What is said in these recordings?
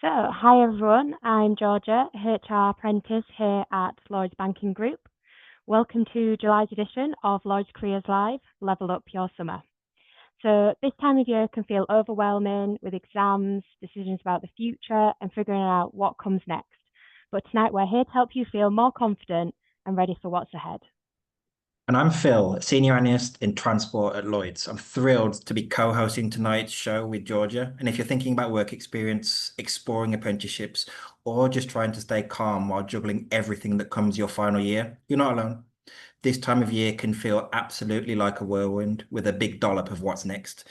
Hi everyone, I'm Georgia, HR apprentice here at Lloyds Banking Group. Welcome to July's edition of Lloyds Careers Live, Level Up Your Summer. So this time of year can feel overwhelming with exams, decisions about the future and figuring out what comes next. But tonight we're here to help you feel more confident and ready for what's ahead. And I'm Phil, Senior Analyst in Transport at Lloyds. I'm thrilled to be co-hosting tonight's show with Georgia. And if you're thinking about work experience, exploring apprenticeships, or just trying to stay calm while juggling everything that comes your final year, you're not alone. This time of year can feel absolutely like a whirlwind with a big dollop of what's next.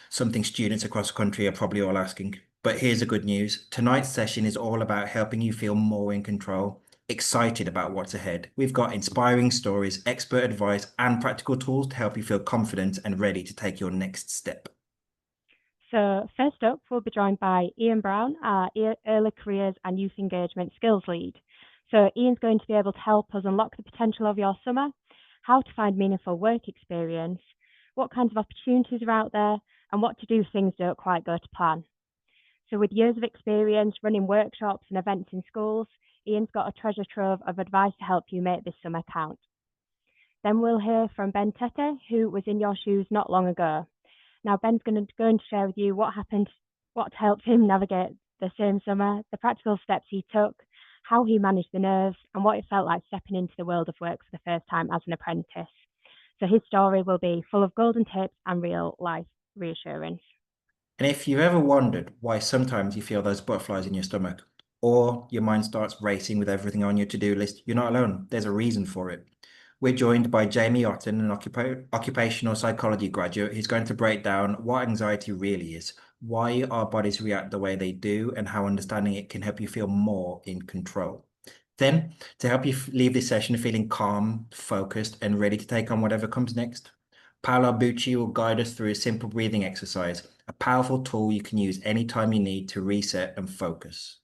Something students across the country are probably all asking. But here's the good news. Tonight's session is all about helping you feel more in control, excited about what's ahead. We've got inspiring stories, expert advice, and practical tools to help you feel confident and ready to take your next step. So first up, we'll be joined by Ian Brown, our Early Careers and Youth Engagement Skills Lead. So Ian's going to be able to help us unlock the potential of your summer, how to find meaningful work experience, what kinds of opportunities are out there, and what to do if things don't quite go to plan. So with years of experience running workshops and events in schools, Ian's got a treasure trove of advice to help you make this summer count. Then we'll hear from Ben Tete, who was in your shoes not long ago. Now, Ben's going to share with you what happened, what helped him navigate the same summer, the practical steps he took, how he managed the nerves, and what it felt like stepping into the world of work for the first time as an apprentice. So his story will be full of golden tips and real life reassurance. And if you've ever wondered why sometimes you feel those butterflies in your stomach, or your mind starts racing with everything on your to-do list, you're not alone. There's a reason for it. We're joined by Jamie Otten, an occupational psychology graduate. Who's going to break down what anxiety really is, why our bodies react the way they do, and how understanding it can help you feel more in control. Then, to help you leave this session feeling calm, focused, and ready to take on whatever comes next, Paolo will guide us through a simple breathing exercise, a powerful tool you can use anytime you need to reset and focus.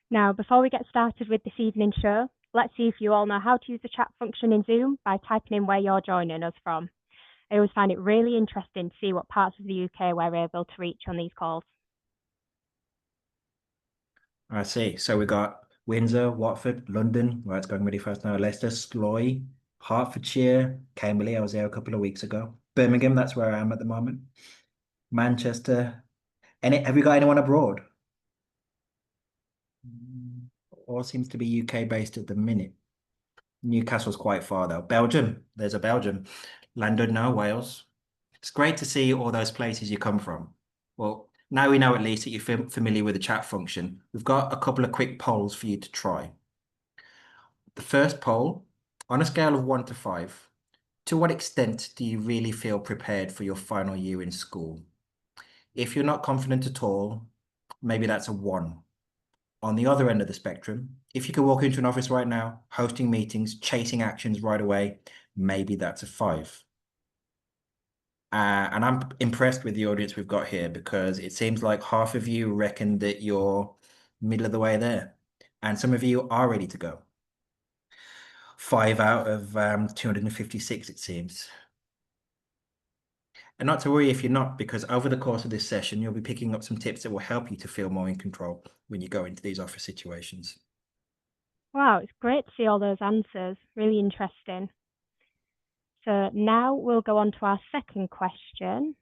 Now, before we get started with this evening's show, let's see if you all know how to use the chat function in Zoom by typing in where you're joining us from. I always find it really interesting to see what parts of the UK we're able to reach on these calls. I see. So we got Windsor, Watford, London, where it's going really fast now, Leicester, Slough, Hertfordshire, Cambridge, I was there a couple of weeks ago. Birmingham, that's where I am at the moment. Manchester. Have you got anyone abroad? All seems to be UK based at the minute. Newcastle's quite far though. Belgium, there's a Belgium. London, no, Wales. It's great to see all those places you come from. Well, now we know at least that you're familiar with the chat function. We've got a couple of quick polls for you to try. The first poll, on a scale of 1 to 5, to what extent do you really feel prepared for your final year in school? If you're not confident at all, maybe that's a 1. On the other end of the spectrum, if you could walk into an office right now, hosting meetings, chasing actions right away, maybe that's a 5. And I'm impressed with the audience we've got here because it seems like half of you reckon that you're middle of the way there, and some of you are ready to go. 5 out of 256, it seems. And not to worry if you're not, because over the course of this session, you'll be picking up some tips that will help you to feel more in control when you go into these office situations. Wow, it's great to see all those answers. Really interesting. So now we'll go on to our second question.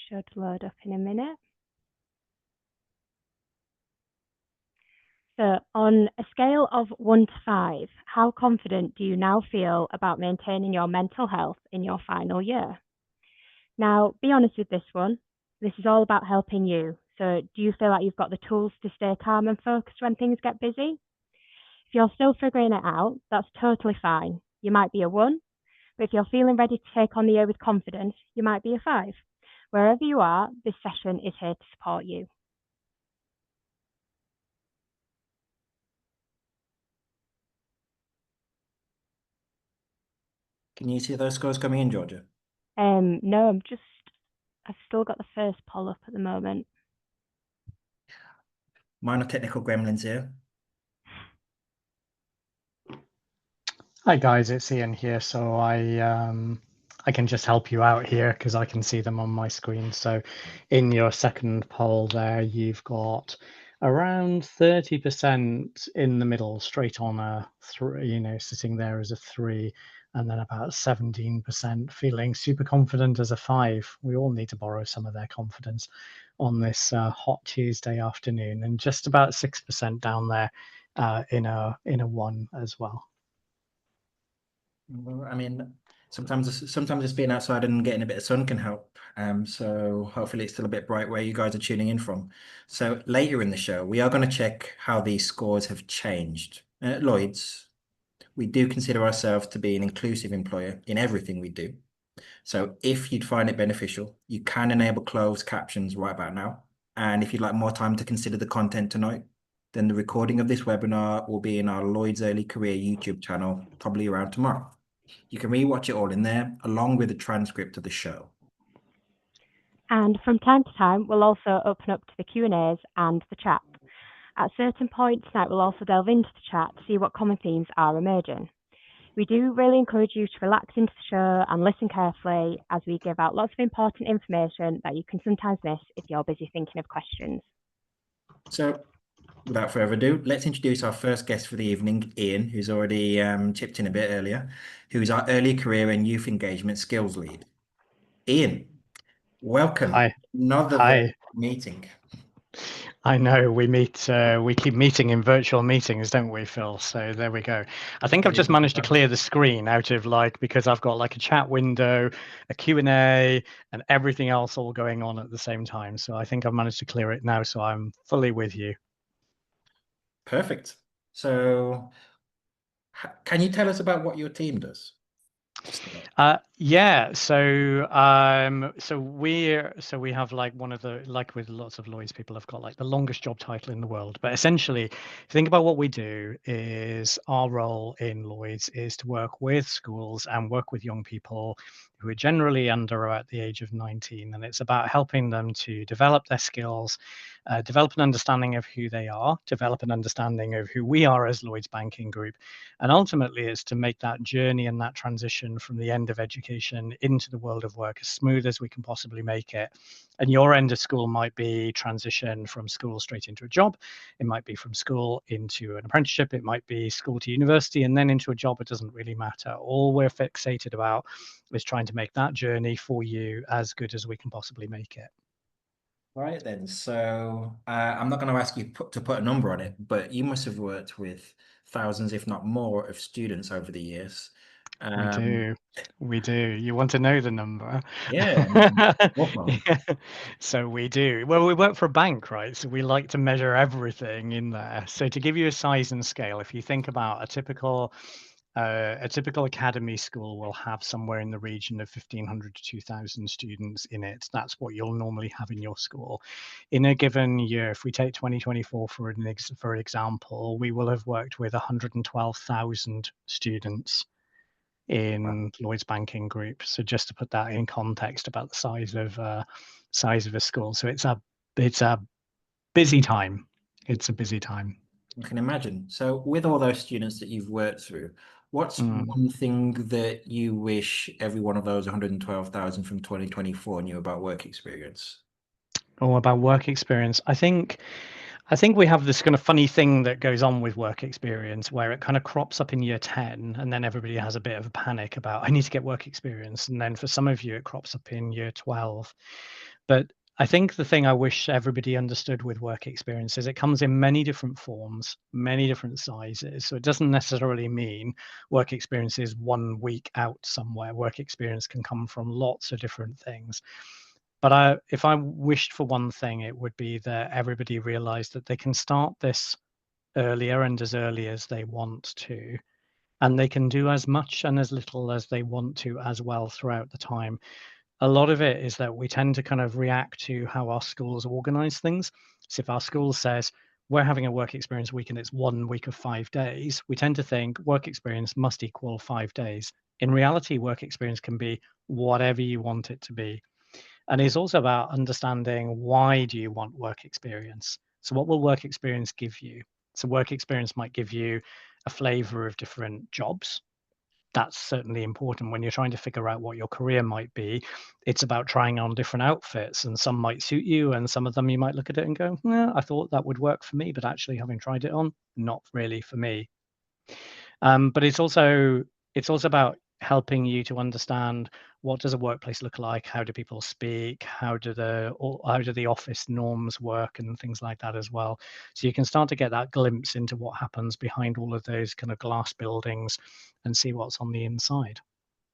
Should load up in a minute. So on a scale of 1 to 5, how confident do you now feel about maintaining your mental health in your final year? Now, be honest with this one. This is all about helping you. So do you feel like you've got the tools to stay calm and focused when things get busy? If you're still figuring it out, that's totally fine. You might be a 1, but if you're feeling ready to take on the year with confidence, you might be a 5. Wherever you are, this session is here to support you. Can you see those scores coming in, Georgia? No, I've still got the first poll up at the moment. Minor technical gremlins here. Hi guys, it's Ian here. So I I can just help you out here because I can see them on my screen. So in your second poll there, you've got around 30% in the middle, straight on a 3, sitting there as a 3, and then about 17% feeling super confident as a 5. We all need to borrow some of their confidence on this hot Tuesday afternoon, and just about 6% down there in a 1 as well. Well, I mean, sometimes just being outside and getting a bit of sun can help. So hopefully it's still a bit bright where you guys are tuning in from. So later in the show, we are going to check how these scores have changed. And at Lloyds, we do consider ourselves to be an inclusive employer in everything we do. So if you'd find it beneficial, you can enable closed captions right about now. And if you'd like more time to consider the content tonight, then the recording of this webinar will be in our Lloyds Early Career YouTube channel, probably around tomorrow. You can rewatch it all in there, along with a transcript of the show. And from time to time, we'll also open up to the Q&As and the chat. At certain points tonight, we'll also delve into the chat to see what common themes are emerging. We do really encourage you to relax into the show and listen carefully as we give out lots of important information that you can sometimes miss if you're busy thinking of questions. So without further ado, let's introduce our first guest for the evening, Ian, who's already chipped in a bit earlier, who's our early career and youth engagement skills lead. Ian, welcome. Hi. Another meeting. I know we keep meeting in virtual meetings, don't we, Phil? So there we go. I think I've just managed to clear the screen out of because I've got like a chat window, a Q&A, and everything else all going on at the same time. So I think I've managed to clear it now. So I'm fully with you. Perfect. So can you tell us about what your team does? Yeah, so we have one of the with lots of Lloyds people have got the longest job title in the world, but essentially if you think about what we do, is our role in Lloyds is to work with schools and work with young people who are generally under or at the age of 19, and it's about helping them to develop their skills, develop an understanding of who they are, develop an understanding of who we are as Lloyds Banking Group, and ultimately it's to make that journey and that transition from the end of education into the world of work as smooth as we can possibly make it. And your end of school might be transition from school straight into a job. It might be from school into an apprenticeship. It might be school to university and then into a job. It doesn't really matter. All we're fixated about is trying to make that journey for you as good as we can possibly make it. Right then. So I'm not going to ask you to put a number on it, but you must have worked with thousands, if not more, of students over the years. We do. You want to know the number? Yeah. Yeah. So we do. Well, we work for a bank, right? So we like to measure everything in there. So to give you a size and scale, if you think about a typical academy school will have somewhere in the region of 1,500 to 2,000 students in it. That's what you'll normally have in your school. In a given year, if we take 2024 for example, we will have worked with 112,000 students in Lloyds Banking Group. So just to put that in context about the size of a school. So it's a busy time. It's a busy time. I can imagine. So with all those students that you've worked through, what's one thing that you wish every one of those 112,000 from 2024 knew about work experience? Oh, about work experience. I think we have this kind of funny thing that goes on with work experience where it kind of crops up in year 10 and then everybody has a bit of a panic about, I need to get work experience. And then for some of you, it crops up in year 12. But I think the thing I wish everybody understood with work experience is it comes in many different forms, many different sizes. So it doesn't necessarily mean work experience is 1 week out somewhere. Work experience can come from lots of different things. But if I wished for one thing, it would be that everybody realized that they can start this earlier and as early as they want to, and they can do as much and as little as they want to as well throughout the time. A lot of it is that we tend to kind of react to how our schools organize things. So if our school says we're having a work experience week and it's 1 week of 5 days, we tend to think work experience must equal 5 days. In reality, work experience can be whatever you want it to be. And it's also about understanding, why do you want work experience? So what will work experience give you? So work experience might give you a flavor of different jobs. that's certainly important when you're trying to figure out what your career might be. It's about trying on different outfits, and some might suit you, and some of them you might look at it and go, "Yeah, I thought that would work for me, but actually having tried it on, not really for me." But it's also about helping you to understand, what does a workplace look like? How do people speak? How do the office norms work, and things like that as well. So you can start to get that glimpse into what happens behind all of those kind of glass buildings and see what's on the inside.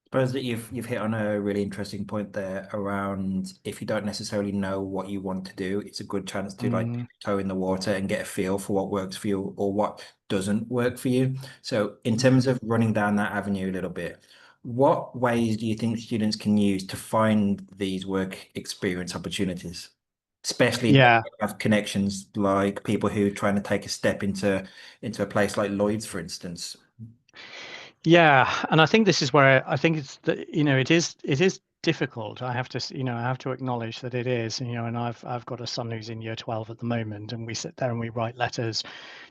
Suppose that you've hit on a really interesting point there around, if you don't necessarily know what you want to do, it's a good chance to like Mm, toe in the water and get a feel for what works for you or what doesn't work for you. So in mm. terms of running down that avenue a little bit, what ways do you think students can use to find these work experience opportunities? Especially if they Yeah, have connections like people who are trying to take a step into a place like Lloyd's, for instance. yeah, and I think this is where I think it's the, it is difficult. I have to I have to acknowledge that it is, and I've got a son who's in year 12 at the moment, and we sit there and we write letters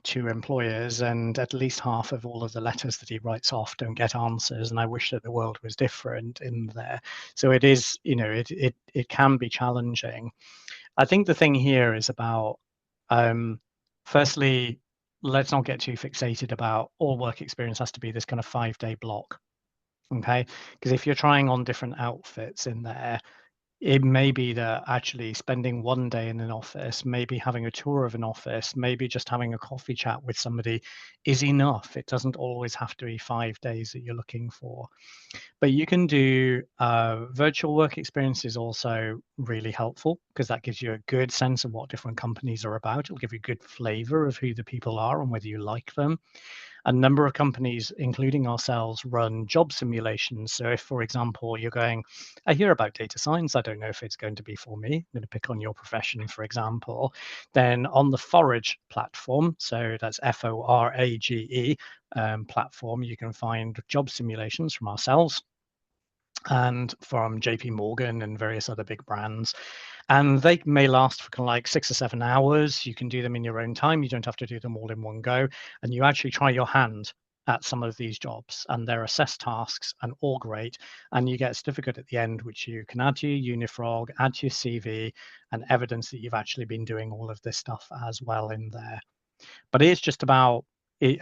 to employers, and at least half of all of the letters that he writes off don't get answers, and I wish that the world was different in there. So it is, it can be challenging. I think the thing here is about, um, firstly, let's not get too fixated about all work experience has to be this kind of 5-day block. Okay. Because if you're trying on different outfits in there, it may be that actually spending 1 day in an office, maybe having a tour of an office, maybe just having a coffee chat with somebody is enough. It doesn't always have to be 5 days that you're looking for. But you can do virtual work experience is also really helpful, because that gives you a good sense of what different companies are about. It'll give you a good flavor of who the people are and whether you like them. A number of companies, including ourselves, run job simulations. So if, for example, you're going, I hear about data science, I don't know if it's going to be for me, I'm going to pick on your profession, for example, then on the Forage platform, so that's Forage platform, you can find job simulations from ourselves and from JP Morgan and various other big brands. And they may last for kind of like 6 or 7 hours. You can do them in your own time. You don't have to do them all in one go. And you actually try your hand at some of these jobs, and they're assessed tasks and all great. And you get a certificate at the end, which you can add to your Unifrog, add to your CV, and evidence that you've actually been doing all of this stuff as well in there. But it is just about,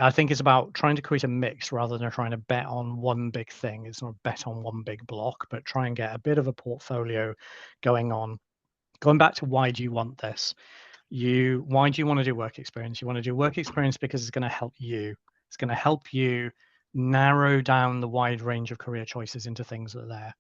I think it's about trying to create a mix rather than trying to bet on one big thing. It's not a bet on one big block, but try and get a bit of a portfolio going on. Going back to, why do you want this? Why do you want to do work experience? You want to do work experience because it's going to help you. It's going to help you narrow down the wide range of career choices into things that are there.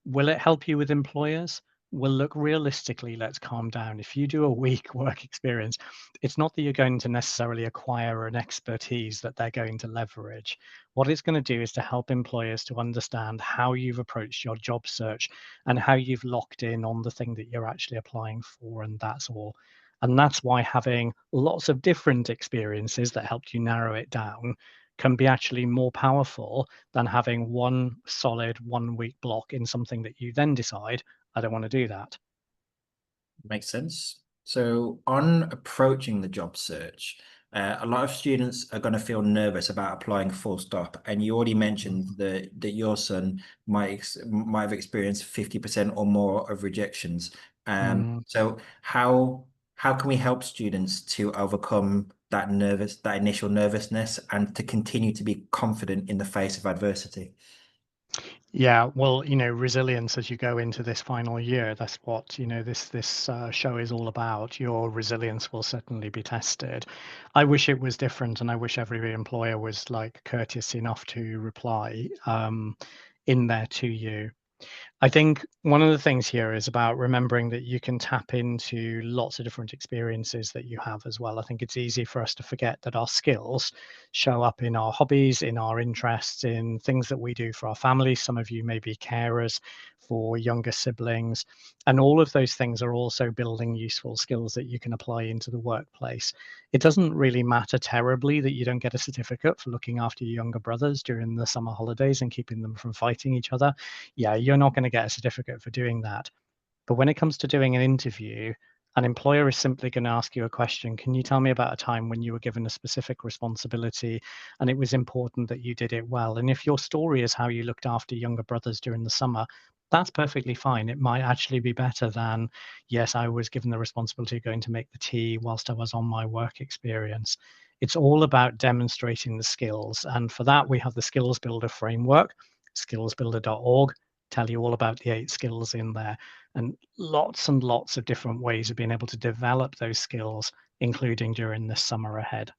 Will it help you with employers? Well, look, realistically, let's calm down. If you do a week work experience, it's not that you're going to necessarily acquire an expertise that they're going to leverage. What it's going to do is to help employers to understand how you've approached your job search and how you've locked in on the thing that you're actually applying for, and that's all. And that's why having lots of different experiences that helped you narrow it down can be actually more powerful than having one solid 1 week block in something that you then decide, I don't want to do that. Makes sense. So, on approaching the job search, a lot of students are going to feel nervous about applying full stop. And you already mentioned that your son might have experienced 50% or more of rejections. Mm. So how can we help students to overcome that initial nervousness and to continue to be confident in the face of adversity? Yeah, well, resilience as you go into this final year, that's what, this show is all about. Your resilience will certainly be tested. I wish it was different, and I wish every employer was like courteous enough to reply in there to you. I think one of the things here is about remembering that you can tap into lots of different experiences that you have as well. I think it's easy for us to forget that our skills show up in our hobbies, in our interests, in things that we do for our families. Some of you may be carers for younger siblings, and all of those things are also building useful skills that you can apply into the workplace. It doesn't really matter terribly that you don't get a certificate for looking after your younger brothers during the summer holidays and keeping them from fighting each other. Yeah, you're not going to get a certificate for doing that. But when it comes to doing an interview, An employer is simply going to ask you a question. Can you tell me about a time when you were given a specific responsibility and it was important that you did it well? And if your story is how you looked after younger brothers during the summer, that's perfectly fine. It might actually be better than, yes, I was given the responsibility of going to make the tea whilst I was on my work experience. It's all about demonstrating the skills. And for that, we have the Skills Builder framework, skillsbuilder.org, tell you all about the 8 skills in there, and lots of different ways of being able to develop those skills, including during this summer ahead.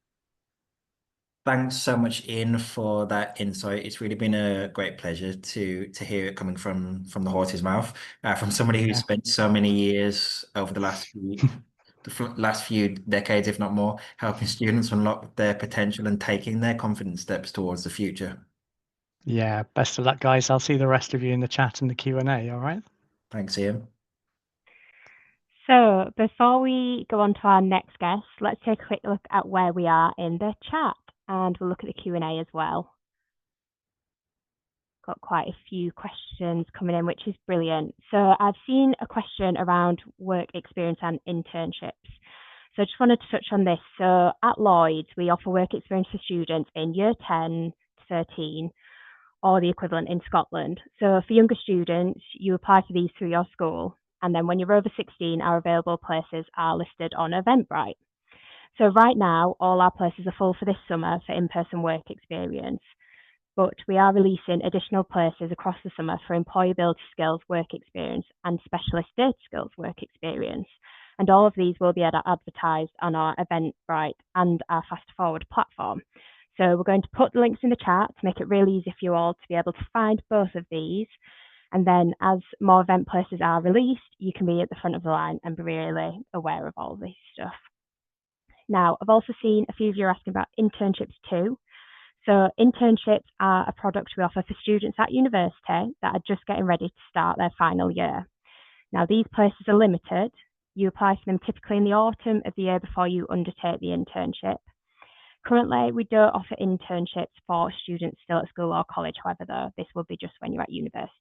Thanks so much, Ian, for that insight. It's really been a great pleasure to hear it coming from the horse's mouth, from somebody who's spent so many years over the last few decades, if not more, helping students unlock their potential and taking their confident steps towards the future. Yeah, best of luck, guys. I'll see the rest of you in the chat and the Q&A, all right? Thanks, Ian. So before we go on to our next guest, let's take a quick look at where we are in the chat, and we'll look at the Q&A as well. Got quite a few questions coming in, which is brilliant. So I've seen a question around work experience and internships. So I just wanted to touch on this. So at Lloyds, we offer work experience for students in year 10 to 13, or the equivalent in Scotland. So for younger students, you apply for these through your school. And then when you're over 16, our available places are listed on Eventbrite. So right now, all our places are full for this summer for in-person work experience. But we are releasing additional places across the summer for employability skills work experience and specialist data skills work experience. And all of these will be advertised on our Eventbrite and our Fast Forward platform. So we're going to put the links in the chat to make it really easy for you all to be able to find both of these. And then as more event places are released, you can be at the front of the line and be really aware of all this stuff. Now, I've also seen a few of you are asking about internships too. So internships are a product we offer for students at university that are just getting ready to start their final year. Now, these places are limited. You apply for them typically in the autumn of the year before you undertake the internship. Currently, we don't offer internships for students still at school or college. However, though, this will be just when you're at university.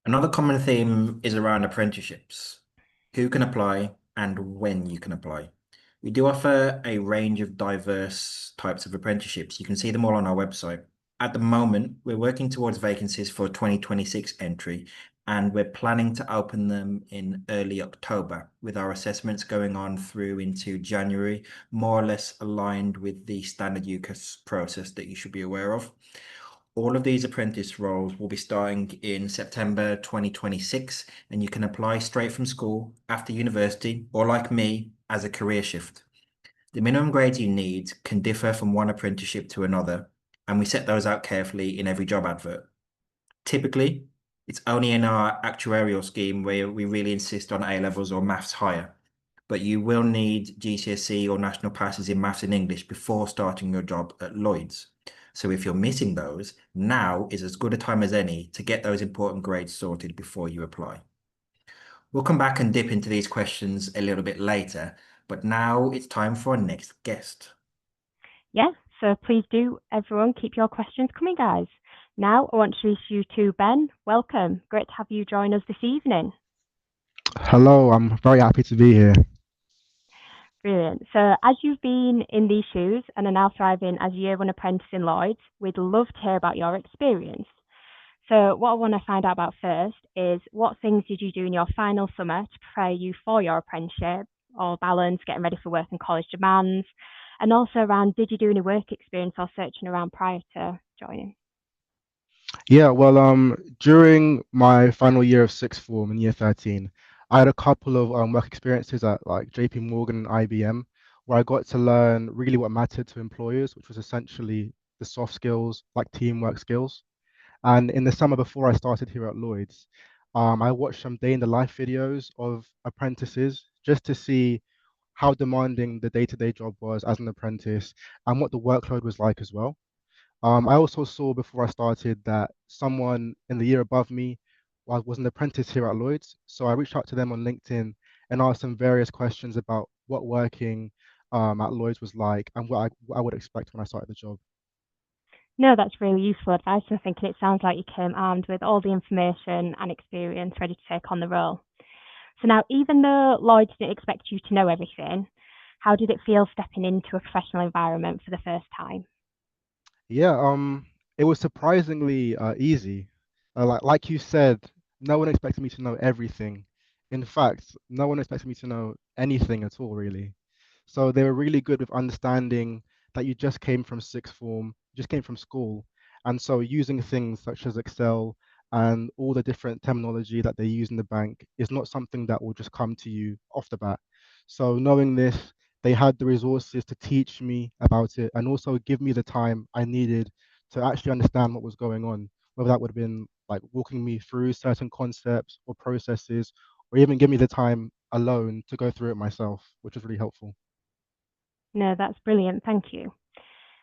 Another common theme is around apprenticeships. Who can apply and when you can apply. We do offer a range of diverse types of apprenticeships. You can see them all on our website. At the moment, we're working towards vacancies for 2026 entry, and we're planning to open them in early October, with our assessments going on through into January, more or less aligned with the standard UCAS process that you should be aware of. All of these apprentice roles will be starting in September 2026, and you can apply straight from school after university, or like me, as a career shift. The minimum grades you need can differ from one apprenticeship to another, and we set those out carefully in every job advert. Typically, it's only in our actuarial scheme where we really insist on A levels or maths higher, but you will need GCSE or national passes in maths and English before starting your job at Lloyds. So if you're missing those, now is as good a time as any to get those important grades sorted before you apply. We'll come back and dip into these questions a little bit later, but now it's time for our next guest. Yeah, so please do, everyone, keep your questions coming, guys. Now I want to introduce you to Ben. Welcome. Great to have you join us this evening. Hello, I'm very happy to be here. Brilliant. So as you've been in these shoes and are now thriving as a year one apprentice in Lloyds, we'd love to hear about your experience. So what I want to find out about first is what things did you do in your final summer to prepare you for your apprenticeship or balance getting ready for work and college demands? And also around, did you do any work experience or searching around prior to joining? Yeah, well, during my final year of sixth form in year 13, I had a couple of work experiences at like JP Morgan and IBM, where I got to learn really what mattered to employers, which was essentially the soft skills, like teamwork skills. And in the summer before I started here at Lloyd's, I watched some day in the life videos of apprentices just to see how demanding the day-to-day job was as an apprentice and what the workload was like as well. I also saw before I started that someone in the year above me was an apprentice here at Lloyd's. So I reached out to them on LinkedIn and asked them various questions about what working at Lloyd's was like and what I would expect when I started the job. No, that's really useful advice. I think it sounds like you came armed with all the information and experience ready to take on the role. So now, even though Lloyds didn't expect you to know everything, how did it feel stepping into a professional environment for the first time? Yeah, it was surprisingly easy. Like you said, no one expected me to know everything. In fact, no one expected me to know anything at all, really. So they were really good with understanding that you just came from sixth form, just came from school. And so using things such as Excel and all the different terminology that they use in the bank is not something that will just come to you off the bat. So knowing this, they had the resources to teach me about it and also give me the time I needed to actually understand what was going on, whether that would have been like walking me through certain concepts or processes, or even give me the time alone to go through it myself, which was really helpful. No, that's brilliant. Thank you.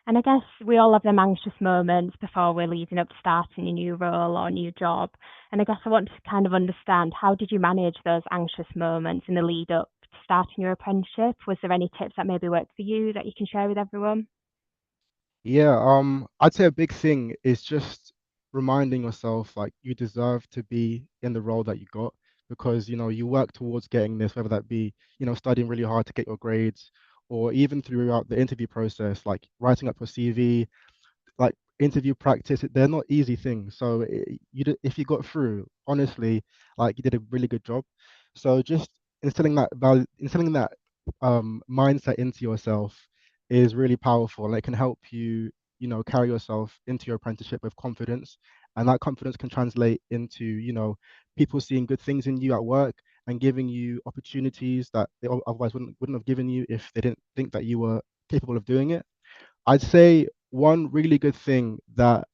And I guess we all have them anxious moments before we're leading up to starting a new role or new job. And I guess I want to kind of understand, how did you manage those anxious moments in the lead up to starting your apprenticeship? Was there any tips that maybe worked for you that you can share with everyone? Yeah, I'd say a big thing is just reminding yourself like you deserve to be in the role that you got because you work towards getting this, whether that be studying really hard to get your grades, or even throughout the interview process, like writing up your CV, like interview practice. They're not easy things. So if you got through, honestly, like you did a really good job. So just instilling that mindset into yourself is really powerful, and it can help you, carry yourself into your apprenticeship with confidence, and that confidence can translate into, people seeing good things in you at work and giving you opportunities that they otherwise wouldn't have given you if they didn't think that you were capable of doing it. I'd say one really good thing that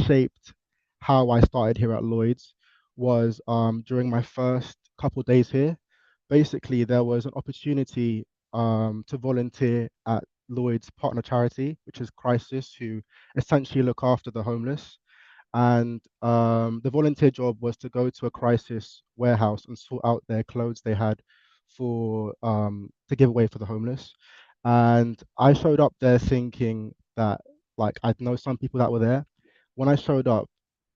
shaped how I started here at Lloyd's was during my first couple days here. Basically, there was an opportunity to volunteer at Lloyd's partner charity, which is Crisis, who essentially look after the homeless. And the volunteer job was to go to a crisis warehouse and sort out their clothes they had for to give away for the homeless. And I showed up there thinking that like I'd know some people that were there. When I showed up,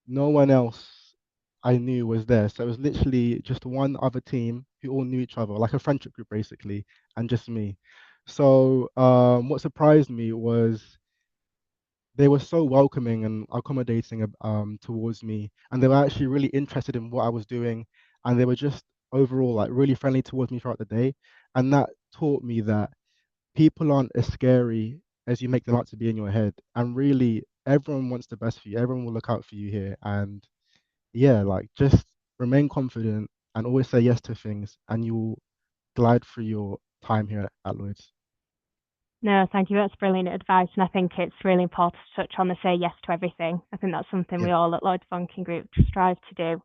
no one else I knew was there. So it was literally just one other team who all knew each other, like a friendship group basically, and just me. So what surprised me was they were so welcoming and accommodating towards me, and they were actually really interested in what I was doing, and they were just overall like really friendly towards me throughout the day, and that taught me that people aren't as scary as you make them out to be in your head, and really everyone wants the best for you, everyone will look out for you here, and yeah, like just remain confident and always say yes to things, and you'll glide through your time here at Lloyd's. No, thank you. That's brilliant advice. And I think it's really important to touch on the say yes to everything. I think that's something Yeah. we all at Lloyds Banking Group strive to do.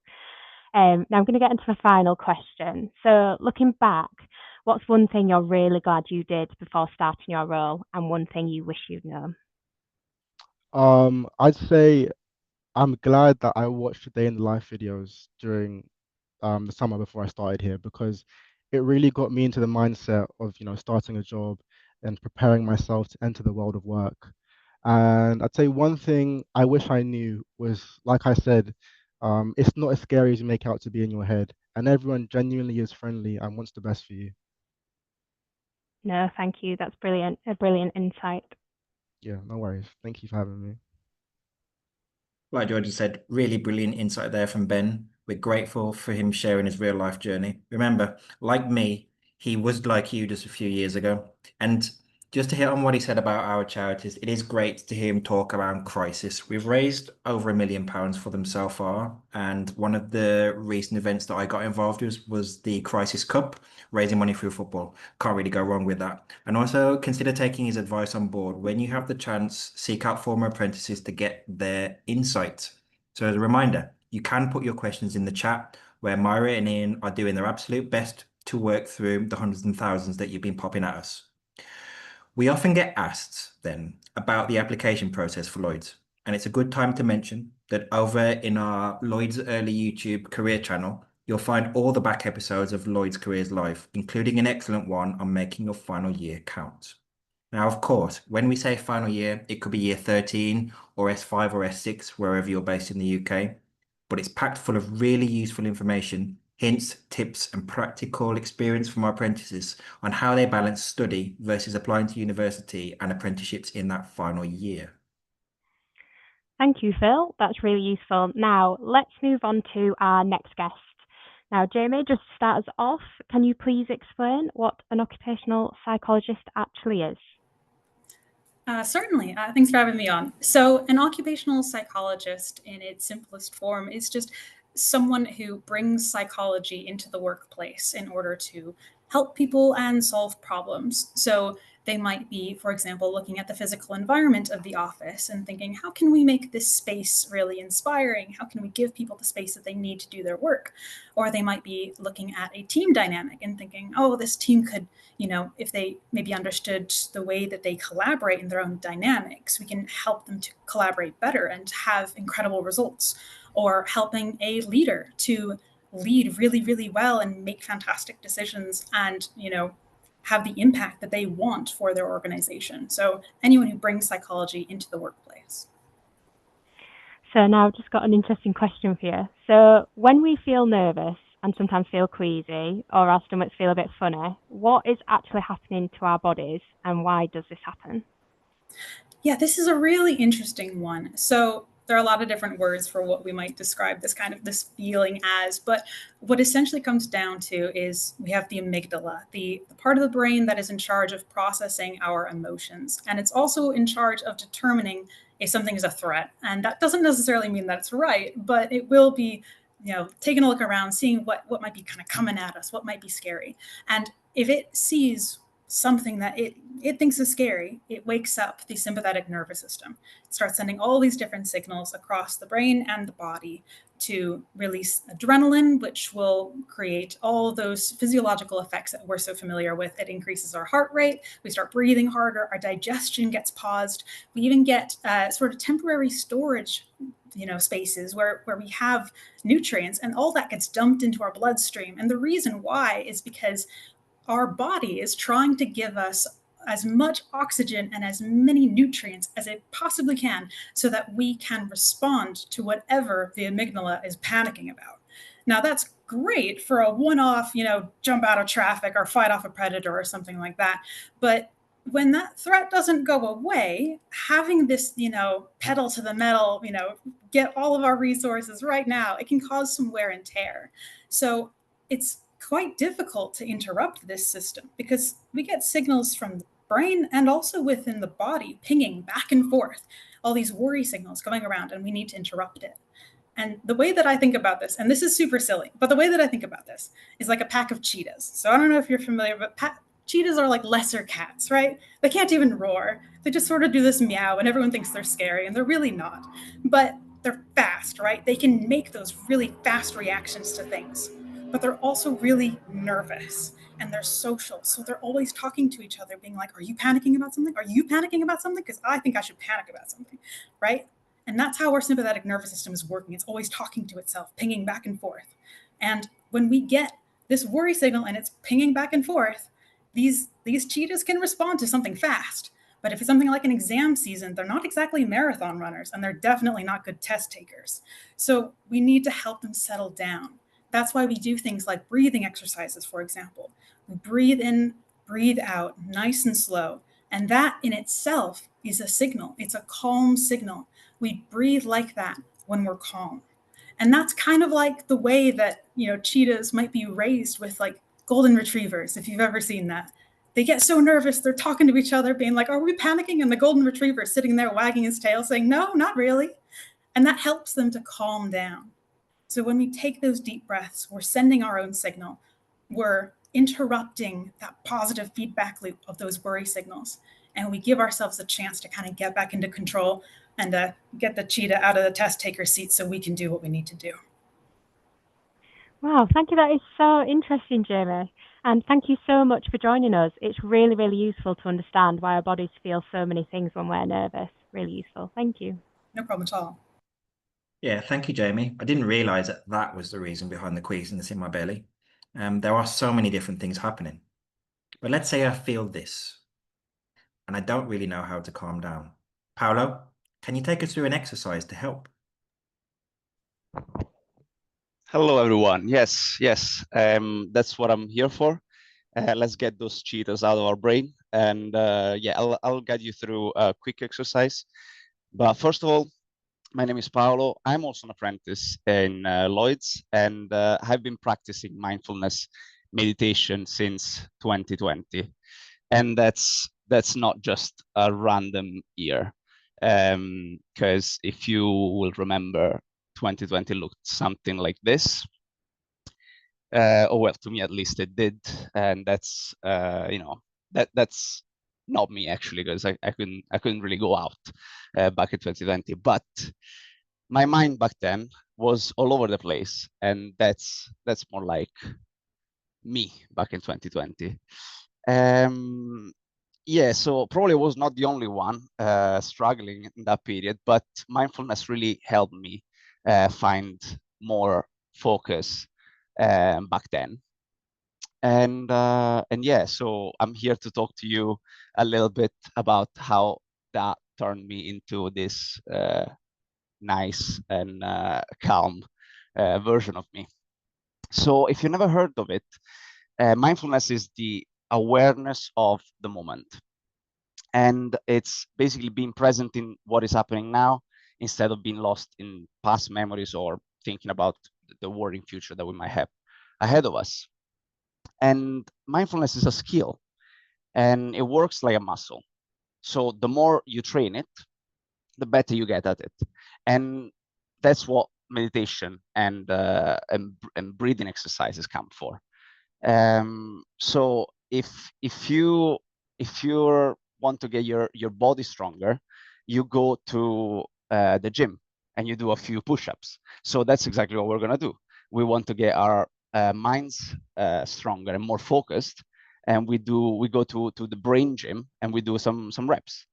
Now I'm going to get into the final question. So looking back, what's one thing you're really glad you did before starting your role and one thing you wish you'd known? I'd say I'm glad that I watched the day in the life videos during the summer before I started here, because it really got me into the mindset of starting a job and preparing myself to enter the world of work. And I'd say one thing I wish I knew was, like I said, it's not as scary as you make out to be in your head, and everyone genuinely is friendly and wants the best for you. No, thank you. That's brilliant. A brilliant insight. Yeah, no worries. Thank you for having me. Like Georgia said, really brilliant insight there from Ben. We're grateful for him sharing his real life journey. Remember, like me, he was like you just a few years ago. And just to hit on what he said about our charities, it is great to hear him talk around Crisis. We've raised over £1 million for them so far. And one of the recent events that I got involved with was the Crisis Cup, raising money through football. Can't really go wrong with that. And also consider taking his advice on board. When you have the chance, seek out former apprentices to get their insight. So as a reminder, you can put your questions in the chat where Myra and Ian are doing their absolute best to work through the hundreds and thousands that you've been popping at us. We often get asked then about the application process for Lloyds, and it's a good time to mention that over in our Lloyds Early YouTube career channel, you'll find all the back episodes of Lloyds Careers Live, including an excellent one on making your final year count. Now, of course, when we say final year, it could be year 13 or S5 or S6, wherever you're based in the UK, but it's packed full of really useful information Hints, tips, and practical experience from our apprentices on how they balance study versus applying to university and apprenticeships in that final year. Thank you, Phil. That's really useful. Now, let's move on to our next guest. Now, Jamie, just to start us off, can you please explain what an occupational psychologist actually is? Certainly. Thanks for having me on. So an occupational psychologist in its simplest form is just someone who brings psychology into the workplace in order to help people and solve problems. So they might be, for example, looking at the physical environment of the office and thinking, how can we make this space really inspiring? How can we give people the space that they need to do their work? Or they might be looking at a team dynamic and thinking, oh, this team could, if they maybe understood the way that they collaborate in their own dynamics, we can help them to collaborate better and have incredible results. Or helping a leader to lead really, really well and make fantastic decisions and, have the impact that they want for their organization. So anyone who brings psychology into the workplace. So now I've just got an interesting question for you. So when we feel nervous and sometimes feel queasy or our stomachs feel a bit funny, what is actually happening to our bodies and why does this happen? Yeah, this is a really interesting one. So there are a lot of different words for what we might describe this feeling as, but what essentially comes down to is we have the amygdala, the part of the brain that is in charge of processing our emotions. And it's also in charge of determining if something is a threat. And that doesn't necessarily mean that it's right, but it will be, taking a look around, seeing what might be kind of coming at us, what might be scary. And if it sees something that it thinks is scary, it wakes up the sympathetic nervous system. It starts sending all these different signals across the brain and the body to release adrenaline, which will create all those physiological effects that we're so familiar with. It increases our heart rate, we start breathing harder, our digestion gets paused, we even get sort of temporary storage spaces where we have nutrients, and all that gets dumped into our bloodstream. And the reason why is because our body is trying to give us as much oxygen and as many nutrients as it possibly can so that we can respond to whatever the amygdala is panicking about. Now, that's great for a one-off, jump out of traffic or fight off a predator or something like that. But when that threat doesn't go away, having this, pedal to the metal, get all of our resources right now, it can cause some wear and tear. So it's quite difficult to interrupt this system because we get signals from the brain and also within the body pinging back and forth, all these worry signals going around, and we need to interrupt it. And the way that I think about this, and this is super silly, but the way that I think about this is like a pack of cheetahs. So I don't know if you're familiar, but cheetahs are like lesser cats, right? They can't even roar. They just sort of do this meow and everyone thinks they're scary, and they're really not. But they're fast, right? They can make those really fast reactions to things. But they're also really nervous and they're social. So they're always talking to each other, being like, are you panicking about something? Are you panicking about something? Because I think I should panic about something, right? And that's how our sympathetic nervous system is working. It's always talking to itself, pinging back and forth. And when we get this worry signal and it's pinging back and forth, these cheetahs can respond to something fast. But if it's something like an exam season, they're not exactly marathon runners, and they're definitely not good test takers. So we need to help them settle down. That's why we do things like breathing exercises, for example. We breathe in, breathe out, nice and slow. And that in itself is a signal. It's a calm signal. We breathe like that when we're calm. And that's kind of like the way that, cheetahs might be raised with like golden retrievers, if you've ever seen that. They get so nervous, they're talking to each other, being like, are we panicking? And the golden retriever is sitting there wagging his tail saying, no, not really. And that helps them to calm down. So when we take those deep breaths, we're sending our own signal. We're interrupting that positive feedback loop of those worry signals. And we give ourselves a chance to kind of get back into control and get the cheetah out of the test taker seat so we can do what we need to do. Wow, thank you. That is so interesting, Jamie. And thank you so much for joining us. It's really, really useful to understand why our bodies feel so many things when we're nervous. Really useful. Thank you. No problem at all. Yeah, thank you, Jamie. I didn't realize that was the reason behind the queasiness in my belly. There are so many different things happening. But let's say I feel this, and I don't really know how to calm down. Paolo, can you take us through an exercise to help? Hello, everyone. Yes, that's what I'm here for. Let's get those cheaters out of our brain. And yeah, I'll guide you through a quick exercise. But first of all, my name is Paolo. I'm also an apprentice in Lloyds, and I've been practicing mindfulness meditation since 2020. And that's not just a random year. Because if you will remember, 2020 looked something like this. Or well, to me at least it did, and that's that's not me actually, because I couldn't really go out back in 2020. But my mind back then was all over the place, and that's more like me back in 2020. Yeah, so probably was not the only one struggling in that period, but mindfulness really helped me find more focus back then. And yeah, so I'm here to talk to you a little bit about how that turned me into this nice and calm version of me. So if you never heard of it, mindfulness is the awareness of the moment. And it's basically being present in what is happening now instead of being lost in past memories or thinking about the worrying future that we might have ahead of us. And mindfulness is a skill, and it works like a muscle. So the more you train it, the better you get at it. And that's what meditation and breathing exercises come for. So if you want to get your body stronger, you go to the gym and you do a few push-ups. So that's exactly what we're gonna do. We want to get our minds stronger and more focused, and we go to the brain gym and we do some reps.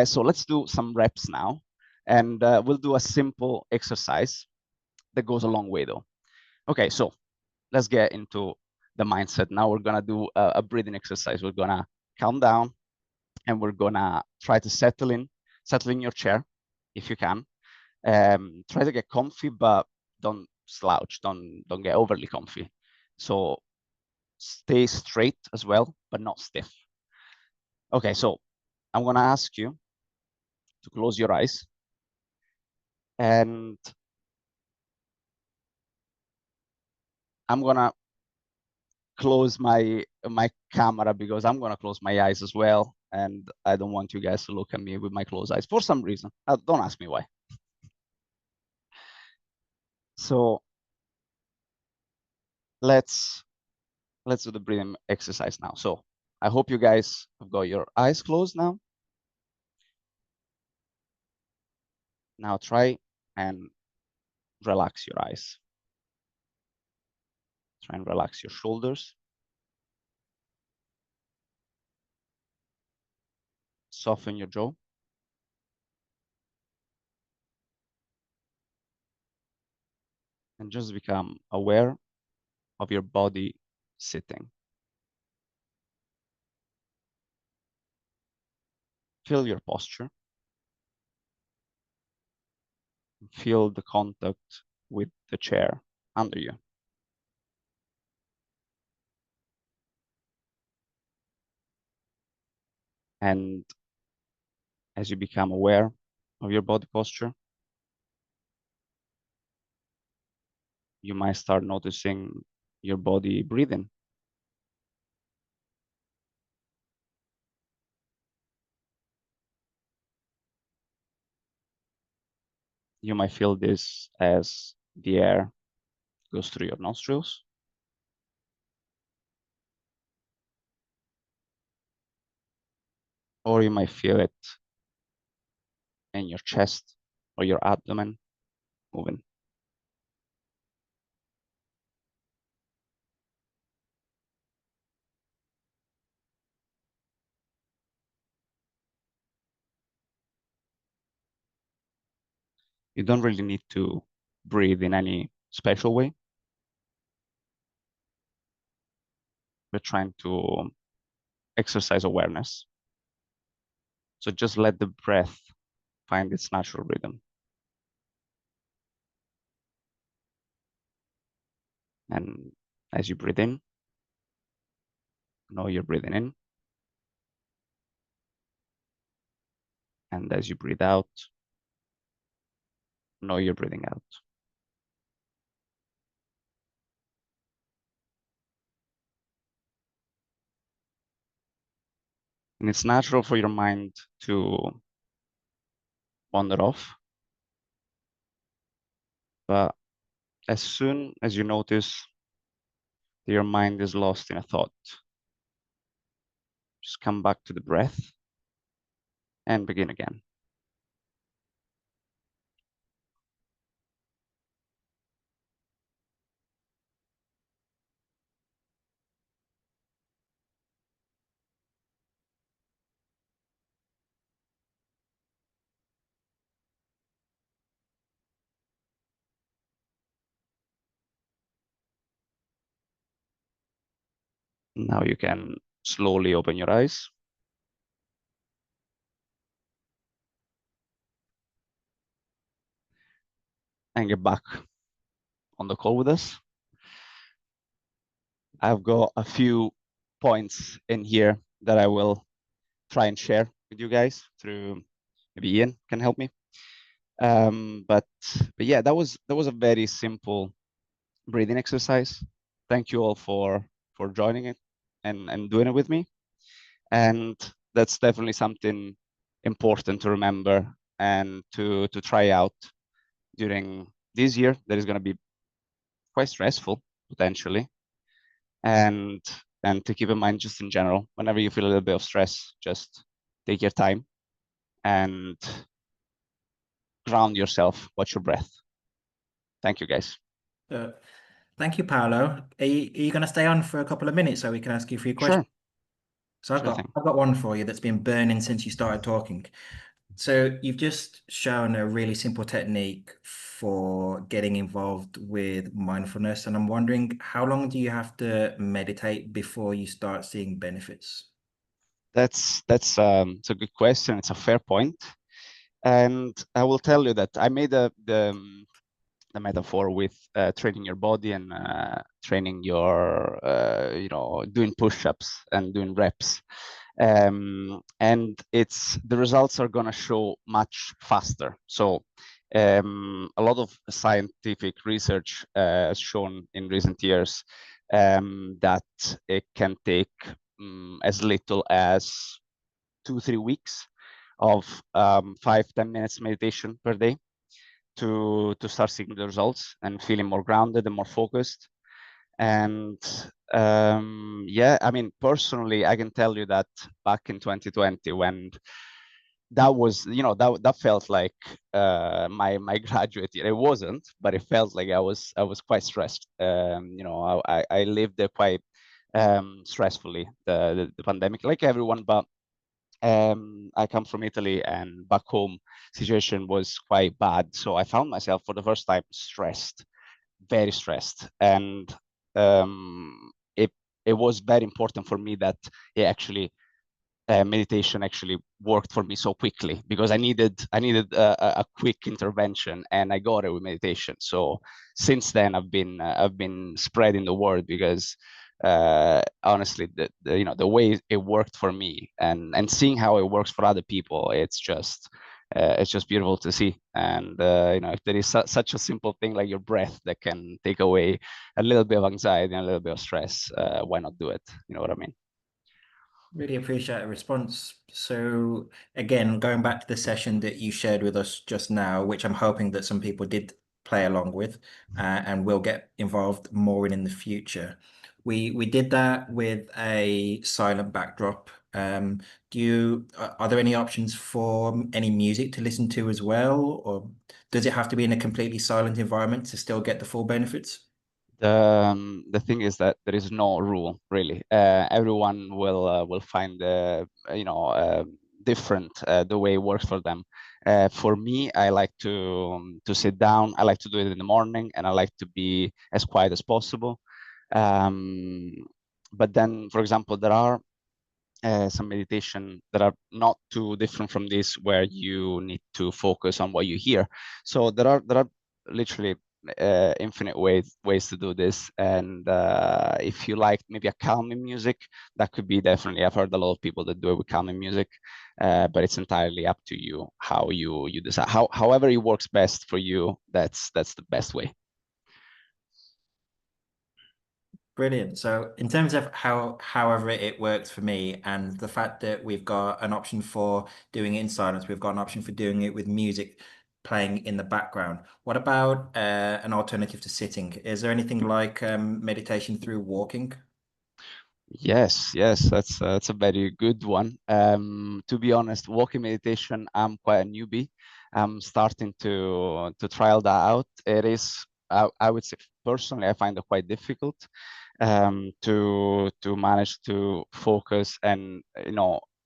So let's do some reps now, and we'll do a simple exercise that goes a long way though. Okay, so let's get into the mindset. Now we're gonna do a breathing exercise. We're gonna calm down, and we're gonna try to settle in your chair if you can. Try to get comfy, but don't slouch. Don't get overly comfy. So stay straight as well, but not stiff. Okay, so I'm gonna ask you to close your eyes, and I'm gonna close my camera because I'm gonna close my eyes as well, and I don't want you guys to look at me with my closed eyes for some reason. Don't ask me why. So let's do the breathing exercise now. So I hope you guys have got your eyes closed now. Now try and relax your eyes. Try and relax your shoulders. Soften your jaw. And just become aware of your body sitting. Feel your posture. Feel the contact with the chair under you. And as you become aware of your body posture, you might start noticing your body breathing. You might feel this as the air goes through your nostrils. Or you might feel it in your chest or your abdomen moving. You don't really need to breathe in any special way. We're trying to exercise awareness. So just let the breath find its natural rhythm. And as you breathe in, know you're breathing in. And as you breathe out, know you're breathing out. And it's natural for your mind to wander off. But as soon as you notice that your mind is lost in a thought, just come back to the breath and begin again. Now you can slowly open your eyes. And get back on the call with us. I've got a few points in here that I will try and share with you guys through, maybe Ian can help me. But yeah, that was a very simple breathing exercise. Thank you all for joining it and doing it with me. And that's definitely something important to remember and to try out during this year that is going to be quite stressful potentially. And to keep in mind, just in general, whenever you feel a little bit of stress, just take your time and ground yourself, watch your breath. Thank you, guys. Thank you, Paolo. Are you going to stay on for a couple of minutes so we can ask you a few questions? Sure. So I've got one for you that's been burning since you started talking. So you've just shown a really simple technique for getting involved with mindfulness, and I'm wondering, how long do you have to meditate before you start seeing benefits? That's it's a good question. It's a fair point, and I will tell you that I made the metaphor with training your body and training your doing push-ups and doing reps. And the results are going to show much faster. So a lot of scientific research has shown in recent years that it can take as little as 2-3 weeks of 5-10 minutes meditation per day to start seeing the results and feeling more grounded and more focused. And yeah, I mean, personally, I can tell you that back in 2020, when that was, that felt like my graduate year. It wasn't, but it felt like I was quite stressed. I lived there quite stressfully, the pandemic, like everyone, but I come from Italy, and back home situation was quite bad. So I found myself for the first time stressed, very stressed, and it was very important for me that it actually meditation actually worked for me so quickly, because I needed a quick intervention, and I got it with meditation. So since then I've been spreading the word, because honestly the way it worked for me, and seeing how it works for other people, it's just beautiful to see. And if there is such a simple thing like your breath that can take away a little bit of anxiety and a little bit of stress, why not do it? You know what I mean? Really appreciate the response. So again, going back to the session that you shared with us just now, which I'm hoping that some people did play along with and will get involved more in the future. We did that with a silent backdrop. Are there any options for any music to listen to as well, or does it have to be in a completely silent environment to still get the full benefits? The thing is that there is no rule really. Everyone will find different the way it works for them. For me, I like to sit down. I like to do it in the morning, and I like to be as quiet as possible. But then, for example, there are some meditation that are not too different from this, where you need to focus on what you hear. So there are literally infinite ways to do this. And if you like maybe a calming music, that could be definitely. I've heard a lot of people that do it with calming music, but it's entirely up to you how you decide. However it works best for you, that's the best way. Brilliant. So in terms of however it works for me, and the fact that we've got an option for doing it in silence, we've got an option for doing it with music playing in the background. What about an alternative to sitting? Is there anything like meditation through walking? Yes, that's a very good one. To be honest, walking meditation, I'm quite a newbie. I'm starting to trial that out. It is, I would say, personally, I find it quite difficult to manage to focus and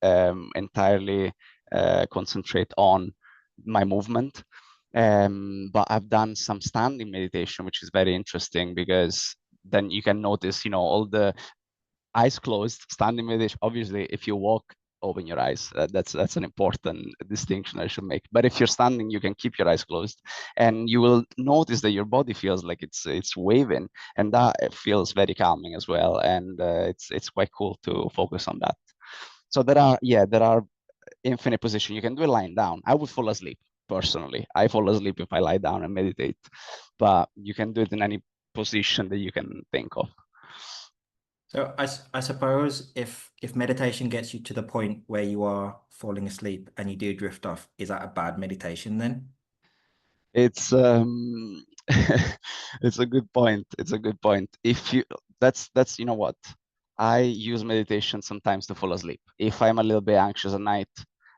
entirely concentrate on my movement. But I've done some standing meditation, which is very interesting because then you can notice, all the eyes closed, standing meditation. Obviously, if you walk, open your eyes. That's an important distinction I should make. But if you're standing, you can keep your eyes closed, and you will notice that your body feels like it's waving, and that feels very calming as well. And it's quite cool to focus on that. So there are infinite positions. You can do it lying down. I would fall asleep personally. I fall asleep if I lie down and meditate, but you can do it in any position that you can think of. So I suppose if meditation gets you to the point where you are falling asleep and you do drift off, is that a bad meditation then? It's it's a good point. It's a good point. If you that's you know what? I use meditation sometimes to fall asleep. If I'm a little bit anxious at night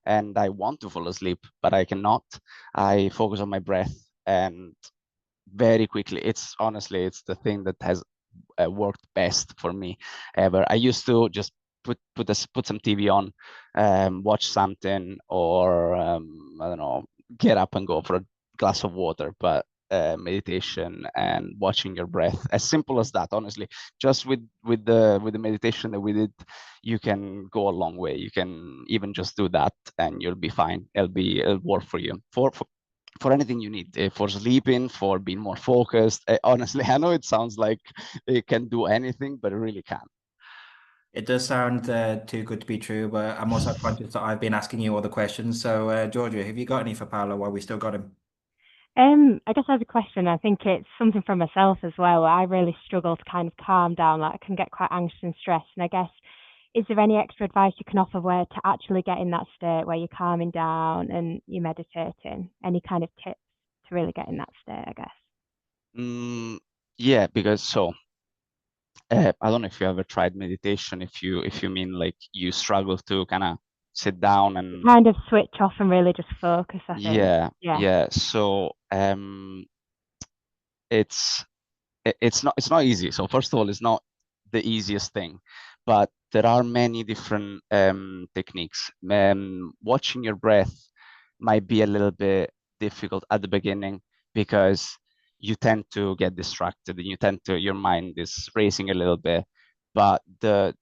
and I want to fall asleep, but I cannot, I focus on my breath and very quickly. It's honestly, it's the thing that has worked best for me ever. I used to just put some TV on, watch something, or I don't know, get up and go for a glass of water. But meditation and watching your breath, as simple as that. Honestly, just with the meditation that we did, you can go a long way. You can even just do that, and you'll be fine. It'll work for you for anything you need, for sleeping, for being more focused. Honestly, I know it sounds like it can do anything, but it really can. It does sound too good to be true, but I'm also conscious that I've been asking you all the questions. So, Georgia, have you got any for Paolo while we still got him? I guess I have a question. I think it's something for myself as well. I really struggle to kind of calm down. Like I can get quite anxious and stressed. And I guess, is there any extra advice you can offer where to actually get in that state where you're calming down and you're meditating? Any kind of tips to really get in that state, I guess? Yeah, because I don't know if you ever tried meditation. If you mean like you struggle to kind of sit down and Kind of switch off and really just focus, I think. yeah. So it's it's not easy. So first of all, it's not the easiest thing, but there are many different techniques. Watching your breath might be a little bit difficult at the beginning because you tend to get distracted and your mind is racing a little bit. But the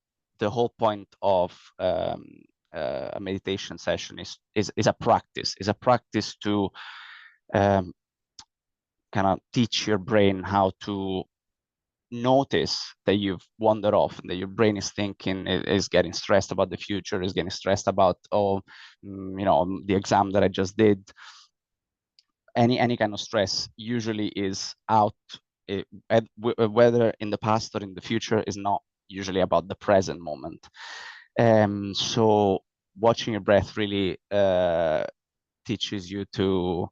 whole point of a meditation session is a practice. Is a practice to um, kind of teach your brain how to notice that you've wandered off and that your brain is thinking, is getting stressed about the future, is getting stressed about the exam that I just did. Any kind of stress usually is out, whether in the past or in the future, is not usually about the present moment. So watching your breath really teaches you to,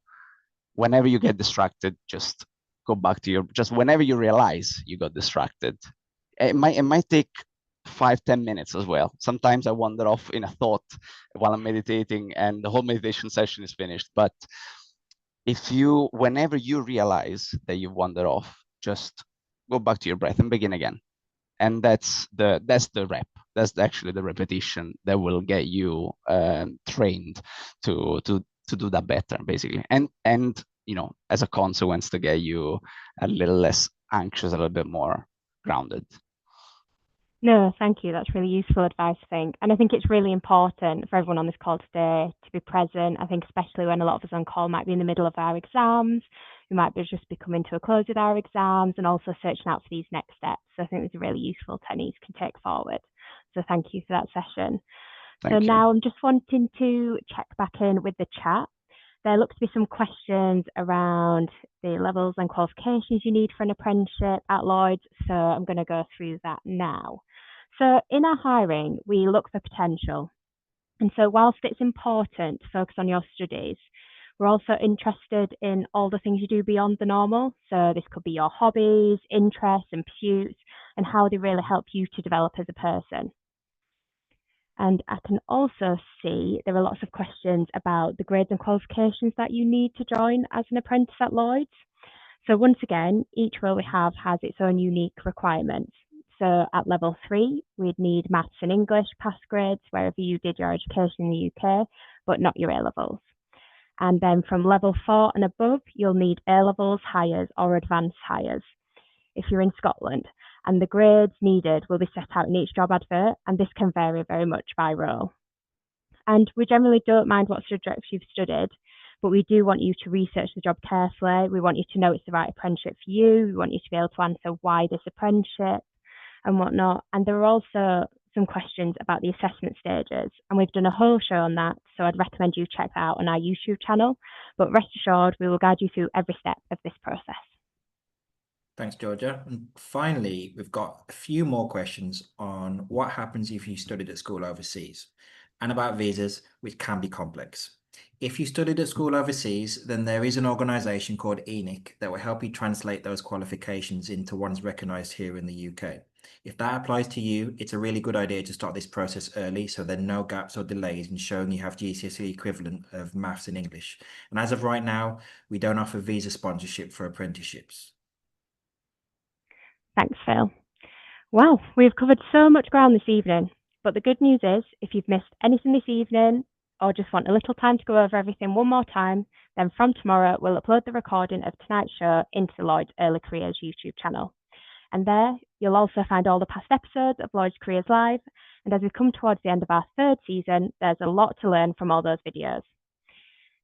whenever you get distracted, just go back to just whenever you realize you got distracted. It might take 5-10 minutes as well. Sometimes I wander off in a thought while I'm meditating and the whole meditation session is finished. But whenever you realize that you've wandered off, just go back to your breath and begin again. And that's the rep. That's actually the repetition that will get you trained to do that better, basically. And as a consequence, to get you a little less anxious, a little bit more grounded. No, thank you. That's really useful advice, I think. And I think it's really important for everyone on this call today to be present. I think especially when a lot of us on call might be in the middle of our exams. We might just be coming to a close with our exams and also searching out for these next steps. So I think there's a really useful techniques you can take forward. So thank you for that session. Thank you. Now I'm just wanting to check back in with the chat. There looks to be some questions around the levels and qualifications you need for an apprenticeship at Lloyds. So I'm going to go through that now. So in our hiring, we look for potential. And so whilst it's important to focus on your studies, we're also interested in all the things you do beyond the normal. So this could be your hobbies, interests and pursuits, and how they really help you to develop as a person. And I can also see there are lots of questions about the grades and qualifications that you need to join as an apprentice at Lloyds. So once again, each role we have has its own unique requirements. So at level 3, we'd need maths and English pass grades wherever you did your education in the UK, but not your A-levels. And then from level 4 and above, you'll need A-levels, higher or advanced higher if you're in Scotland. And the grades needed will be set out in each job advert, and this can vary very much by role. And we generally don't mind what subjects you've studied, but we do want you to research the job carefully. We want you to know it's the right apprenticeship for you. We want you to be able to answer why this apprenticeship and whatnot. And there are also some questions about the assessment stages, and we've done a whole show on that, so I'd recommend you check that out on our YouTube channel. But rest assured, we will guide you through every step of this process. Thanks, Georgia. And finally, we've got a few more questions on what happens if you studied at school overseas and about visas, which can be complex. If you studied at school overseas, then there is an organization called ENIC that will help you translate those qualifications into ones recognized here in the UK. If that applies to you, it's a really good idea to start this process early so there are no gaps or delays in showing you have GCSE equivalent of maths and English. And as of right now, we don't offer visa sponsorship for apprenticeships. Thanks, Phil. Wow, we've covered so much ground this evening, but the good news is if you've missed anything this evening or just want a little time to go over everything one more time, then from tomorrow we'll upload the recording of tonight's show into the Lloyds Early Careers YouTube channel. And there you'll also find all the past episodes of Lloyds Careers Live, and as we come towards the end of our 3rd season, there's a lot to learn from all those videos.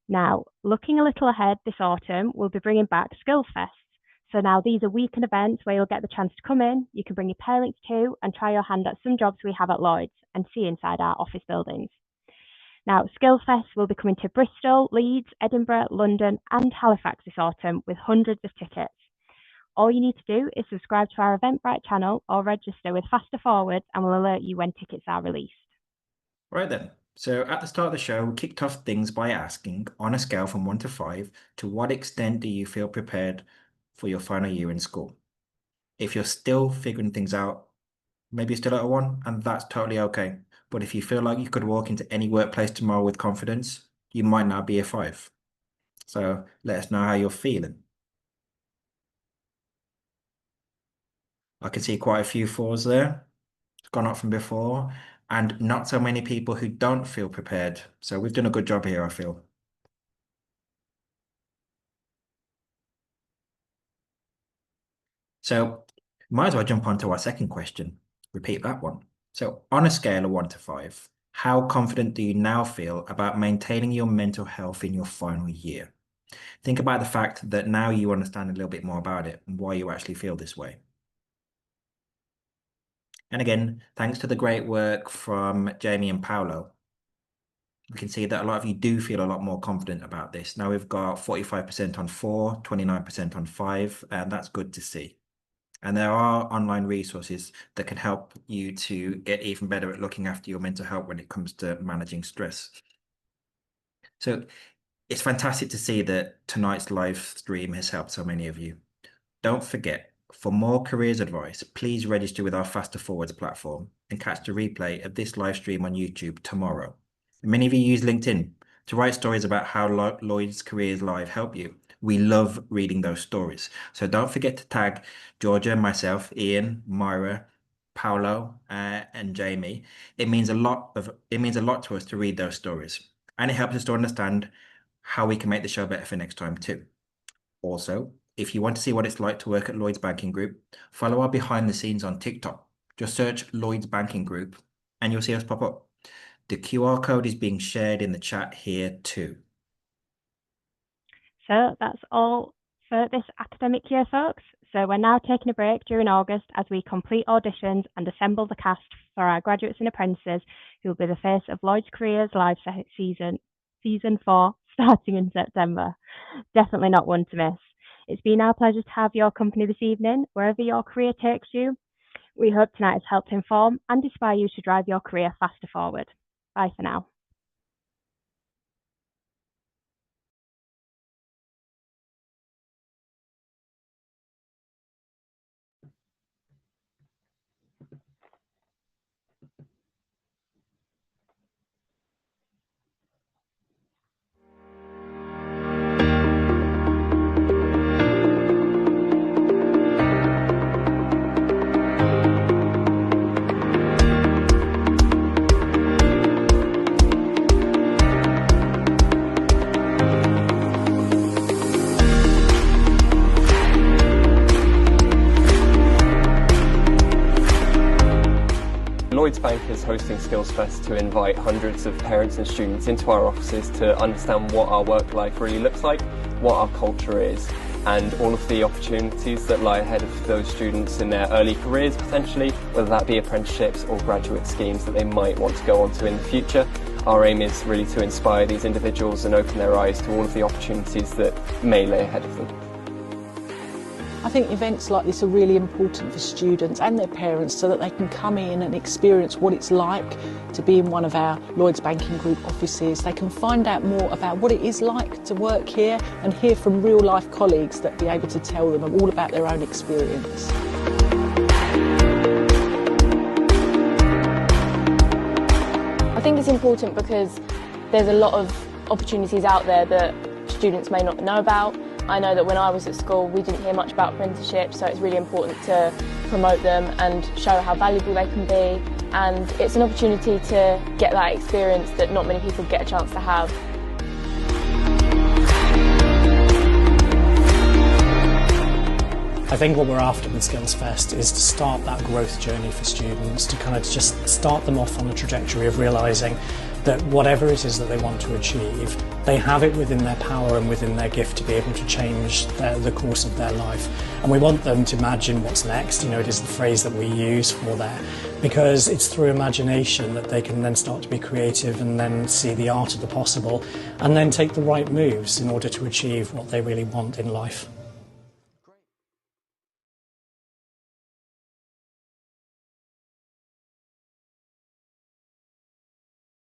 Now, looking a little ahead this autumn, we'll be bringing back Skills Fest. So now these are weekend events where you'll get the chance to come in, you can bring your parents too, and try your hand at some jobs we have at Lloyds and see inside our office buildings. Now, Skills Fest will be coming to Bristol, Leeds, Edinburgh, London and Halifax this autumn with hundreds of tickets. All you need to do is subscribe to our Eventbrite channel or register with Faster Forwards and we'll alert you when tickets are released. Right then. So at the start of the show, we kicked off things by asking, on a scale from 1 to 5, to what extent do you feel prepared for your final year in school? If you're still figuring things out, maybe you're still at a 1, and that's totally okay. But if you feel like you could walk into any workplace tomorrow with confidence, you might now be a 5. So let us know how you're feeling. I can see quite a few 4s there. It's gone up from before, and not so many people who don't feel prepared. So we've done a good job here, I feel. So might as well jump on to our second question. Repeat that one. So on a scale of 1 to 5, how confident do you now feel about maintaining your mental health in your final year? Think about the fact that now you understand a little bit more about it and why you actually feel this way. And again, thanks to the great work from Jamie and Paolo, we can see that a lot of you do feel a lot more confident about this. Now we've got 45% on 4, 29% on 5, and that's good to see. And there are online resources that can help you to get even better at looking after your mental health when it comes to managing stress. So it's fantastic to see that tonight's live stream has helped so many of you. Don't forget, for more careers advice, please register with our Faster Forwards platform and catch the replay of this live stream on YouTube tomorrow. Many of you use LinkedIn to write stories about how Lloyds Careers Live help you. We love reading those stories. So don't forget to tag Georgia, myself, Ian, Myra, Paolo, and Jamie. It means a lot to us to read those stories. And it helps us to understand how we can make the show better for next time too. Also, if you want to see what it's like to work at Lloyds Banking Group, follow our behind the scenes on TikTok. Just search Lloyds Banking Group and you'll see us pop up. The QR code is being shared in the chat here too. So that's all for this academic year, folks. So we're now taking a break during August as we complete auditions and assemble the cast for our graduates and apprentices who will be the face of Lloyds Careers Live season 4, starting in September. Definitely not one to miss. It's been our pleasure to have your company this evening, wherever your career takes you. We hope tonight has helped inform and inspire you to drive your career faster forward. Bye for now. Lloyds Bank is hosting Skills Fest to invite hundreds of parents and students into our offices to understand what our work life really looks like, what our culture is, and all of the opportunities that lie ahead of those students in their early careers potentially, whether that be apprenticeships or graduate schemes that they might want to go on to in the future. Our aim is really to inspire these individuals and open their eyes to all of the opportunities that may lay ahead of them. I think events like this are really important for students and their parents so that they can come in and experience what it's like to be in one of our Lloyds Banking Group offices. They can find out more about what it is like to work here and hear from real life colleagues that be able to tell them all about their own experience. I think it's important because there's a lot of opportunities out there that students may not know about. I know that when I was at school we didn't hear much about apprenticeships, so it's really important to promote them and show how valuable they can be, and it's an opportunity to get that experience that not many people get a chance to have. I think what we're after with Skills Fest is to start that growth journey for students, to kind of just start them off on a trajectory of realising that whatever it is that they want to achieve, they have it within their power and within their gift to be able to change the course of their life. And we want them to imagine what's next. You know, it is the phrase that we use for that, because it's through imagination that they can then start to be creative and then see the art of the possible and then take the right moves in order to achieve what they really want in life.